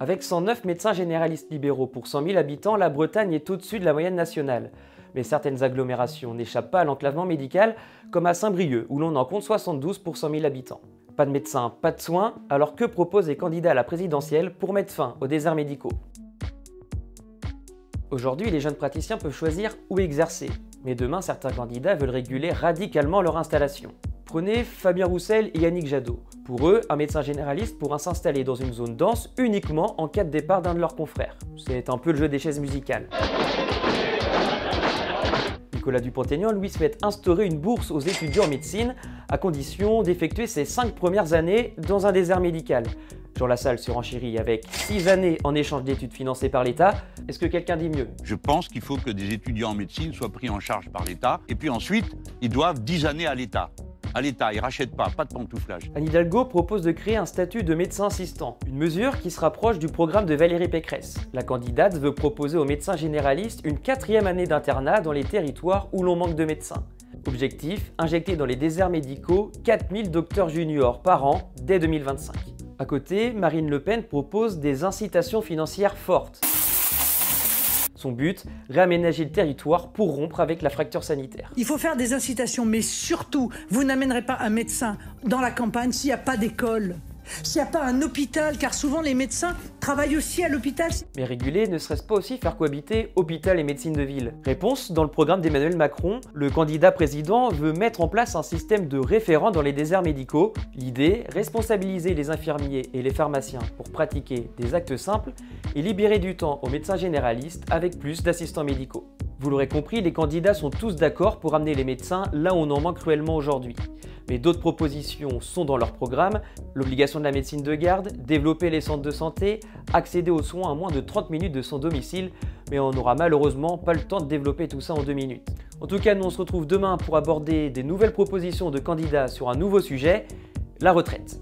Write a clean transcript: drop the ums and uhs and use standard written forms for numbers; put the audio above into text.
Avec 109 médecins généralistes libéraux pour 100 000 habitants, la Bretagne est au-dessus de la moyenne nationale. Mais certaines agglomérations n'échappent pas à l'enclavement médical, comme à Saint-Brieuc, où l'on en compte 72 pour 100 000 habitants. Pas de médecins, pas de soins, alors que proposent les candidats à la présidentielle pour mettre fin aux déserts médicaux? Aujourd'hui, les jeunes praticiens peuvent choisir où exercer, mais demain, certains candidats veulent réguler radicalement leur installation. Prenez Fabien Roussel et Yannick Jadot. Pour eux, un médecin généraliste pourra s'installer dans une zone dense uniquement en cas de départ d'un de leurs confrères. C'est un peu le jeu des chaises musicales. Nicolas Dupont-Aignan, lui, souhaite instaurer une bourse aux étudiants en médecine à condition d'effectuer ses 5 premières années dans un désert médical. Jean Lassalle surenchérit avec 6 années en échange d'études financées par l'État. Est-ce que quelqu'un dit mieux? Je pense qu'il faut que des étudiants en médecine soient pris en charge par l'État. Et puis ensuite, ils doivent 10 années à l'État. À l'État, ils ne rachètent pas de pantouflage. Anne Hidalgo propose de créer un statut de médecin assistant, une mesure qui se rapproche du programme de Valérie Pécresse. La candidate veut proposer aux médecins généralistes une 4e année d'internat dans les territoires où l'on manque de médecins. Objectif, injecter dans les déserts médicaux 4000 docteurs juniors par an dès 2025. À côté, Marine Le Pen propose des incitations financières fortes. Son but, réaménager le territoire pour rompre avec la fracture sanitaire. Il faut faire des incitations, mais surtout, vous n'amènerez pas un médecin dans la campagne s'il n'y a pas d'école, s'il n'y a pas un hôpital, car souvent les médecins travaillent aussi à l'hôpital. Mais réguler, ne serait-ce pas aussi faire cohabiter hôpital et médecine de ville? Réponse, dans le programme d'Emmanuel Macron, le candidat président veut mettre en place un système de référents dans les déserts médicaux. L'idée, responsabiliser les infirmiers et les pharmaciens pour pratiquer des actes simples et libérer du temps aux médecins généralistes avec plus d'assistants médicaux. Vous l'aurez compris, les candidats sont tous d'accord pour amener les médecins là où on en manque cruellement aujourd'hui. Mais d'autres propositions sont dans leur programme, l'obligation de la médecine de garde, développer les centres de santé, accéder aux soins à moins de 30 minutes de son domicile, mais on n'aura malheureusement pas le temps de développer tout ça en 2 minutes. En tout cas, nous on se retrouve demain pour aborder des nouvelles propositions de candidats sur un nouveau sujet, la retraite.